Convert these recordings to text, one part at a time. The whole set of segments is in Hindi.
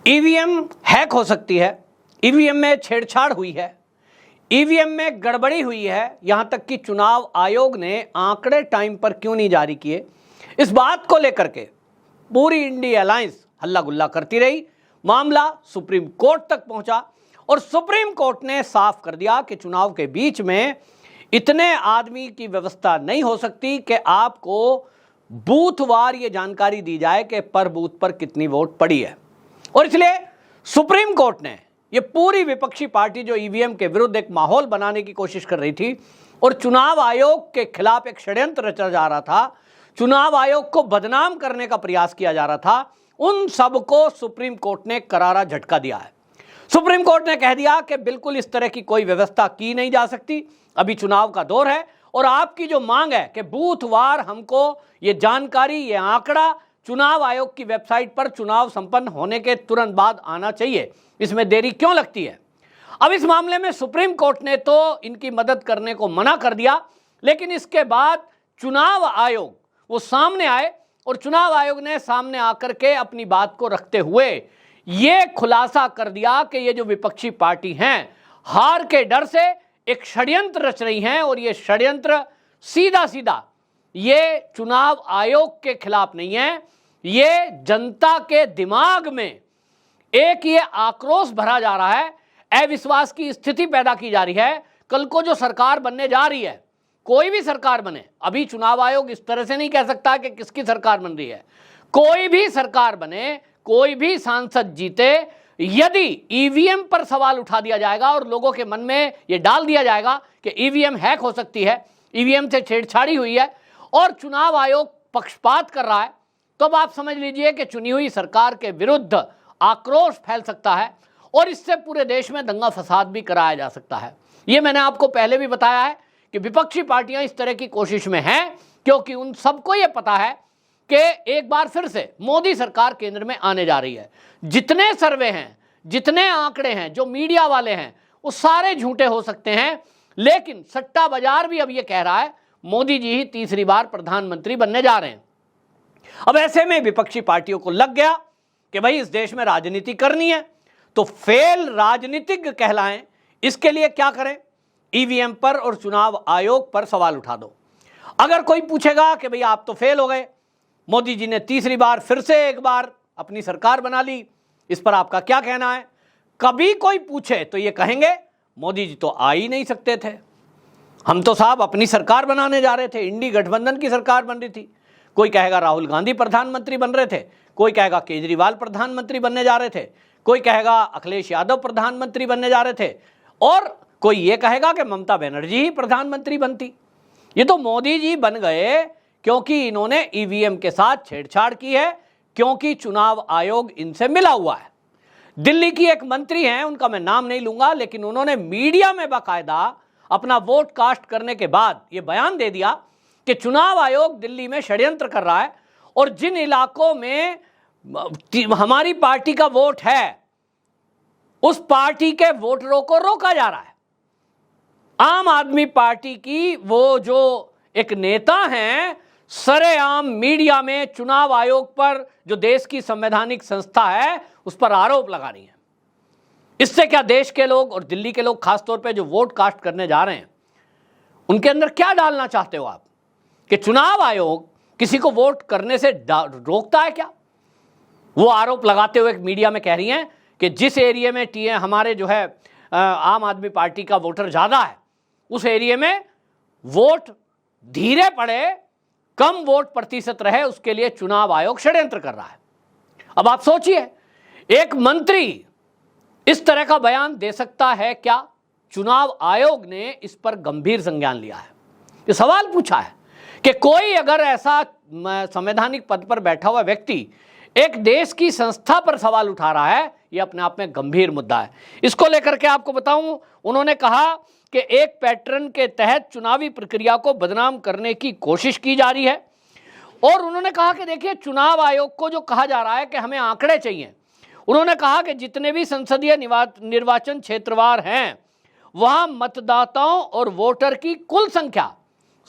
ईवीएम हैक हो सकती है, ईवीएम में छेड़छाड़ हुई है, ईवीएम में गड़बड़ी हुई है, यहां तक कि चुनाव आयोग ने आंकड़े टाइम पर क्यों नहीं जारी किए, इस बात को लेकर के पूरी इंडिया अलायंस हल्ला गुल्ला करती रही। मामला सुप्रीम कोर्ट तक पहुंचा और सुप्रीम कोर्ट ने साफ कर दिया कि चुनाव के बीच में इतने आदमी की व्यवस्था नहीं हो सकती कि आपको बूथवार ये जानकारी दी जाए कि पर बूथ पर कितनी वोट पड़ी है। और इसलिए सुप्रीम कोर्ट ने ये पूरी विपक्षी पार्टी जो ईवीएम के विरुद्ध एक माहौल बनाने की कोशिश कर रही थी और चुनाव आयोग के खिलाफ एक षड्यंत्र रचा जा रहा था, चुनाव आयोग को बदनाम करने का प्रयास किया जा रहा था, उन सबको सुप्रीम कोर्ट ने करारा झटका दिया है। सुप्रीम कोर्ट ने कह दिया कि बिल्कुल इस तरह की कोई व्यवस्था की नहीं जा सकती, अभी चुनाव का दौर है और आपकी जो मांग है कि बूथवार हमको ये जानकारी, ये आंकड़ा चुनाव आयोग की वेबसाइट पर चुनाव संपन्न होने के तुरंत बाद आना चाहिए, इसमें देरी क्यों लगती है। अब इस मामले में सुप्रीम कोर्ट ने तो इनकी मदद करने को मना कर दिया, लेकिन इसके बाद चुनाव आयोग वो सामने आए और चुनाव आयोग ने सामने आकर के अपनी बात को रखते हुए ये खुलासा कर दिया कि ये जो विपक्षी पार्टी हैं हार के डर से एक षड्यंत्र रच रही हैं और ये षड्यंत्र सीधा सीधा ये चुनाव आयोग के खिलाफ नहीं है, ये जनता के दिमाग में एक ये आक्रोश भरा जा रहा है, अविश्वास की स्थिति पैदा की जा रही है। कल को जो सरकार बनने जा रही है, कोई भी सरकार बने, अभी चुनाव आयोग इस तरह से नहीं कह सकता कि किसकी सरकार बन रही है, कोई भी सरकार बने, कोई भी सांसद जीते, यदि ईवीएम पर सवाल उठा दिया जाएगा और लोगों के मन में यह डाल दिया जाएगा कि ईवीएम हैक हो सकती है, ईवीएम से छेड़छाड़ी हुई है और चुनाव आयोग पक्षपात कर रहा है, तो अब आप समझ लीजिए कि चुनी हुई सरकार के विरुद्ध आक्रोश फैल सकता है और इससे पूरे देश में दंगा फसाद भी कराया जा सकता है। ये मैंने आपको पहले भी बताया है कि विपक्षी पार्टियां इस तरह की कोशिश में हैं क्योंकि उन सबको ये पता है कि एक बार फिर से मोदी सरकार केंद्र में आने जा रही है। जितने सर्वे हैं, जितने आंकड़े हैं, जो मीडिया वाले हैं, वो सारे झूठे हो सकते हैं, लेकिन सट्टा बाजार भी अब ये कह रहा है मोदी जी ही तीसरी बार प्रधानमंत्री बनने जा रहे हैं। अब ऐसे में विपक्षी पार्टियों को लग गया कि भाई इस देश में राजनीति करनी है तो फेल राजनीतिज्ञ कहलाएं, इसके लिए क्या करें, ईवीएम पर और चुनाव आयोग पर सवाल उठा दो। अगर कोई पूछेगा कि भाई आप तो फेल हो गए, मोदी जी ने तीसरी बार फिर से एक बार अपनी सरकार बना ली, इस पर आपका क्या कहना है। कभी कोई पूछे तो ये कहेंगे मोदी जी तो आ ही नहीं सकते थे, हम तो साहब अपनी सरकार बनाने जा रहे थे, इंडी गठबंधन की सरकार बन रही थी। कोई कहेगा राहुल गांधी प्रधानमंत्री बन रहे थे, कोई कहेगा केजरीवाल प्रधानमंत्री बनने जा रहे थे, कोई कहेगा अखिलेश यादव प्रधानमंत्री बनने जा रहे थे और कोई ये कहेगा कि ममता बनर्जी ही प्रधानमंत्री बनती। ये तो मोदी जी बन गए क्योंकि इन्होंने ईवीएम के साथ छेड़छाड़ की है, क्योंकि चुनाव आयोग इनसे मिला हुआ है। दिल्ली की एक मंत्री हैं, उनका मैं नाम नहीं लूंगा, लेकिन उन्होंने मीडिया में बाकायदा अपना वोट कास्ट करने के बाद ये बयान दे दिया कि चुनाव आयोग दिल्ली में षड्यंत्र कर रहा है और जिन इलाकों में हमारी पार्टी का वोट है उस पार्टी के वोटरों को रोका जा रहा है। आम आदमी पार्टी की वो जो एक नेता हैं सरेआम मीडिया में चुनाव आयोग पर, जो देश की संवैधानिक संस्था है, उस पर आरोप लगा रही है। इससे क्या देश के लोग और दिल्ली के लोग खासतौर पे जो वोट कास्ट करने जा रहे हैं उनके अंदर क्या डालना चाहते हो आप कि चुनाव आयोग किसी को वोट करने से रोकता है क्या। वो आरोप लगाते हुए मीडिया में कह रही हैं कि जिस एरिया में हमारे जो है आम आदमी पार्टी का वोटर ज्यादा है उस एरिया में वोट धीरे पड़े, कम वोट प्रतिशत रहे, उसके लिए चुनाव आयोग षड्यंत्र कर रहा है। अब आप सोचिए, एक मंत्री इस तरह का बयान दे सकता है क्या। चुनाव आयोग ने इस पर गंभीर संज्ञान लिया है, ये सवाल पूछा है कि कोई अगर ऐसा संवैधानिक पद पर बैठा हुआ व्यक्ति एक देश की संस्था पर सवाल उठा रहा है, यह अपने आप में गंभीर मुद्दा है। इसको लेकर के आपको बताऊं, उन्होंने कहा कि एक पैटर्न के तहत चुनावी प्रक्रिया को बदनाम करने की कोशिश की जा रही है और उन्होंने कहा कि देखिए चुनाव आयोग को जो कहा जा रहा है कि हमें आंकड़े चाहिए, उन्होंने कहा कि जितने भी संसदीय निर्वाचन क्षेत्रवार हैं वहां मतदाताओं और वोटर की कुल संख्या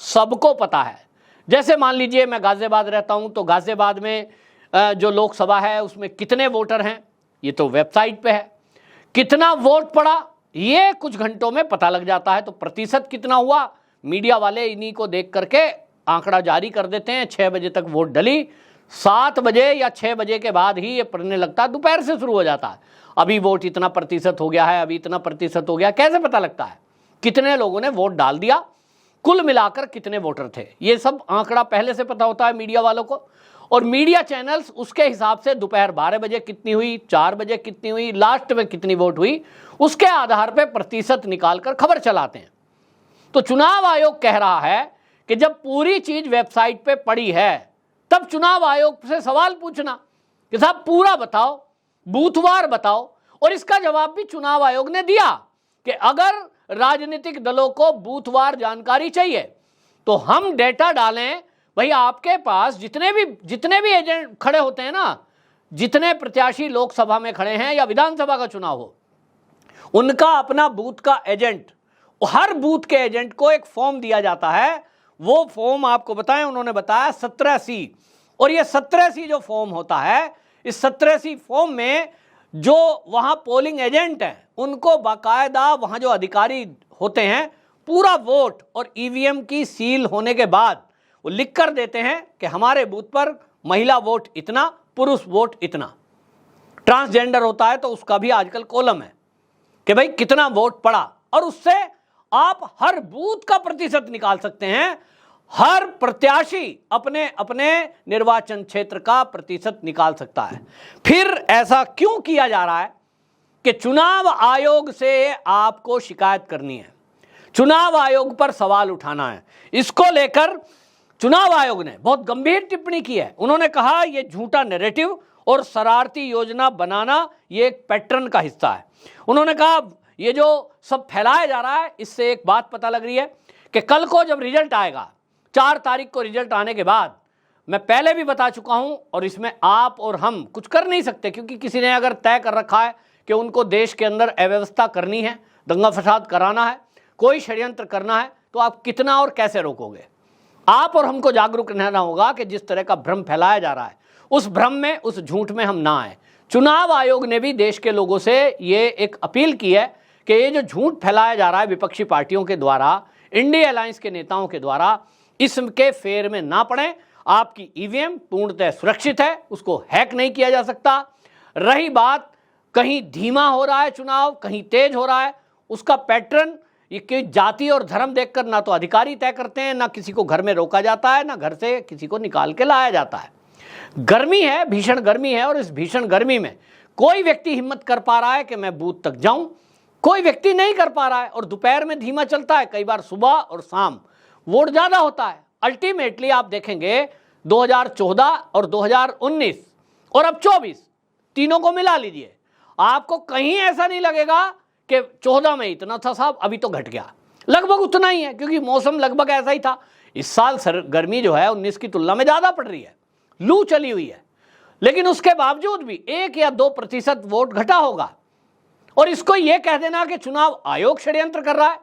सबको पता है। जैसे मान लीजिए मैं गाजियाबाद रहता हूं तो गाजियाबाद में जो लोकसभा है उसमें कितने वोटर हैं ये तो वेबसाइट पे है। कितना वोट पड़ा ये कुछ घंटों में पता लग जाता है। तो प्रतिशत कितना हुआ, मीडिया वाले इन्हीं को देख करके आंकड़ा जारी कर देते हैं। 6 बजे तक वोट डली, 7 बजे या 6 बजे के बाद ही ये पढ़ने लगता है, दोपहर से शुरू हो जाता है। अभी वोट इतना प्रतिशत हो गया है, अभी इतना प्रतिशत हो गया। कैसे पता लगता है कितने लोगों ने वोट डाल दिया, कुल मिलाकर कितने वोटर थे? ये सब आंकड़ा पहले से पता होता है मीडिया वालों को। और मीडिया चैनल्स उसके हिसाब से दोपहर 12 बजे कितनी हुई, 4 बजे कितनी हुई, लास्ट में कितनी वोट हुई, उसके आधार पर प्रतिशत निकालकर खबर चलाते हैं। तो चुनाव आयोग कह रहा है कि जब पूरी चीज वेबसाइट पे पड़ी है तब चुनाव आयोग से सवाल पूछना कि साहब पूरा बताओ, बूथवार बताओ। और इसका जवाब भी चुनाव आयोग ने दिया कि अगर राजनीतिक दलों को बूथवार जानकारी चाहिए तो हम डेटा डालें। भाई आपके पास जितने भी एजेंट खड़े होते हैं ना, जितने प्रत्याशी लोकसभा में खड़े हैं या विधानसभा का चुनाव हो, उनका अपना बूथ का एजेंट, हर बूथ के एजेंट को एक फॉर्म दिया जाता है। वो फॉर्म आपको बताएं, उन्होंने बताया 17C। और ये 17C जो फॉर्म होता है, इस 17C फॉर्म में जो वहां पोलिंग एजेंट हैं उनको बाकायदा वहां जो अधिकारी होते हैं पूरा वोट और ईवीएम की सील होने के बाद वो लिख कर देते हैं कि हमारे बूथ पर महिला वोट इतना, पुरुष वोट इतना। ट्रांसजेंडर होता है तो उसका भी आजकल कॉलम है कि भाई कितना वोट पड़ा, और उससे आप हर बूथ का प्रतिशत निकाल सकते हैं। हर प्रत्याशी अपने अपने निर्वाचन क्षेत्र का प्रतिशत निकाल सकता है। फिर ऐसा क्यों किया जा रहा है कि चुनाव आयोग से आपको शिकायत करनी है, चुनाव आयोग पर सवाल उठाना है? इसको लेकर चुनाव आयोग ने बहुत गंभीर टिप्पणी की है। उन्होंने कहा यह झूठा नैरेटिव और शरारती योजना बनाना ये एक पैटर्न का हिस्सा है। उन्होंने कहा ये जो सब फैलाया जा रहा है, इससे एक बात पता लग रही है कि कल को जब रिजल्ट आएगा, 4 तारीख को रिजल्ट आने के बाद, मैं पहले भी बता चुका हूं और इसमें आप और हम कुछ कर नहीं सकते, क्योंकि किसी ने अगर तय कर रखा है कि उनको देश के अंदर अव्यवस्था करनी है, दंगा फसाद कराना है, कोई षड्यंत्र करना है, तो आप कितना और कैसे रोकोगे? आप और हमको जागरूक रहना होगा कि जिस तरह का भ्रम फैलाया जा रहा है, उस भ्रम में, उस झूठ में हम ना आए। चुनाव आयोग ने भी देश के लोगों से ये एक अपील की है कि ये जो झूठ फैलाया जा रहा है विपक्षी पार्टियों के द्वारा, इंडिया अलायंस के नेताओं के द्वारा, इसके फेर में ना पड़े। आपकी ईवीएम पूर्णतः सुरक्षित है, उसको हैक नहीं किया जा सकता। रही बात कहीं धीमा हो रहा है चुनाव, कहीं तेज हो रहा है, उसका पैटर्न ये कि जाति और धर्म देखकर ना तो अधिकारी तय करते हैं, ना किसी को घर में रोका जाता है, ना घर से किसी को निकाल के लाया जाता है। गर्मी है, भीषण गर्मी है, और इस भीषण गर्मी में कोई व्यक्ति हिम्मत कर पा रहा है कि मैं बूथ तक जाऊं? कोई व्यक्ति नहीं कर पा रहा है। और दोपहर में धीमा चलता है, कई बार सुबह और शाम वोट ज्यादा होता है। अल्टीमेटली आप देखेंगे 2014 और 2019 और अब 24, तीनों को मिला लीजिए, आपको कहीं ऐसा नहीं लगेगा कि 14 में इतना था साहब, अभी तो घट गया। लगभग उतना ही है, क्योंकि मौसम लगभग ऐसा ही था। इस साल गर्मी जो है 19 की तुलना में ज्यादा पड़ रही है, लू चली हुई है, लेकिन उसके बावजूद भी 1 या 2% वोट घटा होगा। और इसको यह कह देना कि चुनाव आयोग षड्यंत्र कर रहा है,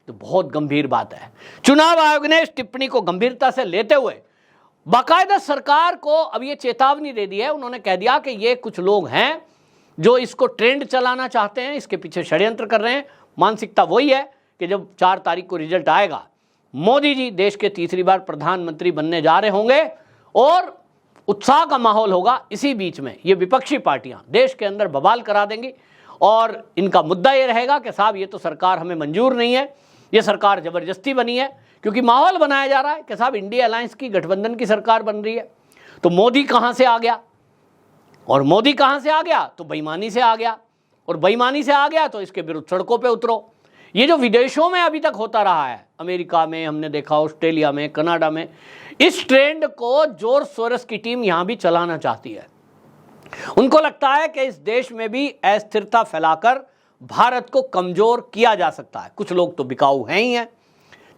तो बहुत गंभीर बात है। चुनाव आयोग ने इस टिप्पणी को गंभीरता से लेते हुए बाकायदा सरकार को अब ये चेतावनी दे दी है। उन्होंने कह दिया कि ये कुछ लोग हैं जो इसको ट्रेंड चलाना चाहते हैं, इसके पीछे षड्यंत्र कर रहे हैं। मानसिकता वही है कि जब 4 तारीख को रिजल्ट आएगा, मोदी जी देश के तीसरी बार प्रधानमंत्री बनने जा रहे होंगे और उत्साह का माहौल होगा। इसी बीच में ये विपक्षी पार्टियां देश के अंदर बवाल करा देंगी और इनका मुद्दा ये रहेगा कि साहब ये तो सरकार हमें मंजूर नहीं है, ये सरकार जबरदस्ती बनी है, क्योंकि माहौल बनाया जा रहा है कि साहब इंडिया अलायंस की, गठबंधन की सरकार बन रही है। तो मोदी कहां से आ गया, और मोदी कहां से आ गया? तो बेईमानी से आ गया, और बेईमानी से आ गया तो इसके विरुद्ध सड़कों पे उतरो। ये जो विदेशों में अभी तक होता रहा है, अमेरिका में हमने देखा, ऑस्ट्रेलिया में, कनाडा में, इस ट्रेंड को जोर सोरस की टीम यहां भी चलाना चाहती है। उनको लगता है कि इस देश में भी अस्थिरता फैलाकर भारत को कमजोर किया जा सकता है। कुछ लोग तो बिकाऊ हैं ही हैं,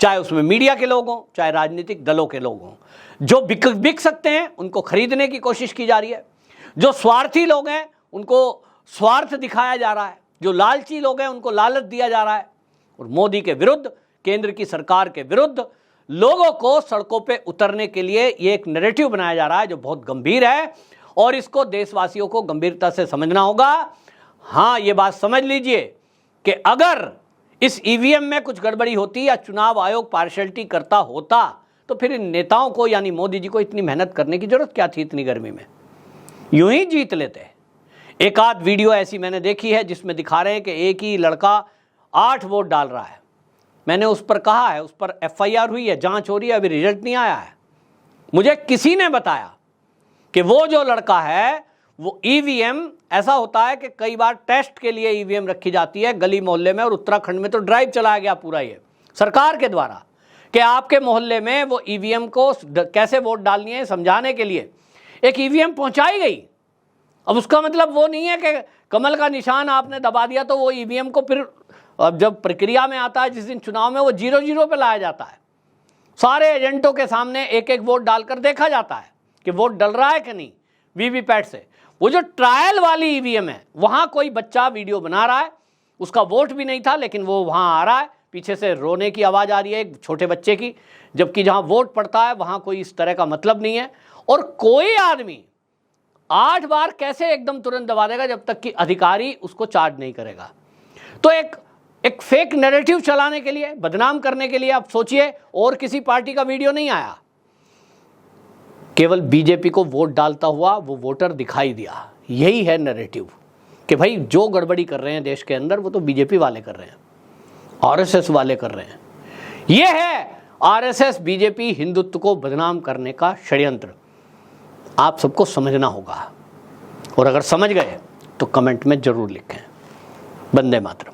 चाहे उसमें मीडिया के लोग हों, चाहे राजनीतिक दलों के लोग हों। जो बिक सकते हैं उनको खरीदने की कोशिश की जा रही है। जो स्वार्थी लोग हैं उनको स्वार्थ दिखाया जा रहा है, जो लालची लोग हैं उनको लालच दिया जा रहा है। और मोदी के विरुद्ध, केंद्र की सरकार के विरुद्ध लोगों को सड़कों पे उतरने के लिए ये एक नैरेटिव बनाया जा रहा है जो बहुत गंभीर है। और इसको देशवासियों को गंभीरता से समझना होगा। हाँ, ये बात समझ लीजिए कि अगर इस ईवीएम में कुछ गड़बड़ी होती या चुनाव आयोग पार्शियलिटी करता होता तो फिर इन नेताओं को यानी मोदी जी को इतनी मेहनत करने की जरूरत क्या थी इतनी गर्मी में, यूं ही जीत लेते। एक आध वीडियो ऐसी मैंने देखी है जिसमें दिखा रहे हैं कि एक ही लड़का 8 वोट डाल रहा है। मैंने उस पर कहा है, उस पर एफआईआर हुई है, जांच हो रही है, अभी रिजल्ट नहीं आया है। मुझे किसी ने बताया कि वो जो लड़का है वो ईवीएम, ऐसा होता है कि कई बार टेस्ट के लिए ईवीएम रखी जाती है गली मोहल्ले में, और उत्तराखंड में तो ड्राइव चलाया गया पूरा ये सरकार के द्वारा कि आपके मोहल्ले में वो ईवीएम को कैसे वोट डालनी है समझाने के लिए एक ईवीएम पहुंचाई गई। अब उसका मतलब वो नहीं है कि कमल का निशान आपने दबा दिया तो वो ईवीएम को फिर अब जब प्रक्रिया में आता है जिस दिन चुनाव में वो 0-0 पे लाया जाता है। सारे एजेंटों के सामने एक एक वोट डालकर देखा जाता है कि वोट डल रहा है कि नहीं वीवीपैट से। वो जो ट्रायल वाली ईवीएम है वहां कोई बच्चा वीडियो बना रहा है, उसका वोट भी नहीं था लेकिन वो वहां आ रहा है, पीछे से रोने की आवाज आ रही है एक छोटे बच्चे की, जबकि जहां वोट पड़ता है वहां कोई इस तरह का मतलब नहीं है। और कोई आदमी 8 बार कैसे एकदम तुरंत दबा देगा जब तक कि अधिकारी उसको चार्ज नहीं करेगा। तो एक फेक नैरेटिव चलाने के लिए, बदनाम करने के लिए आप सोचिए, और किसी पार्टी का वीडियो नहीं आया, केवल बीजेपी को वोट डालता हुआ वो वोटर दिखाई दिया। यही है नैरेटिव कि भाई जो गड़बड़ी कर रहे हैं देश के अंदर वो तो बीजेपी वाले कर रहे हैं, आरएसएस वाले कर रहे हैं। यह है आरएसएस बीजेपी हिंदुत्व को बदनाम करने का षड्यंत्र। आप सबको समझना होगा, और अगर समझ गए तो कमेंट में जरूर लिखें। वंदे मातरम।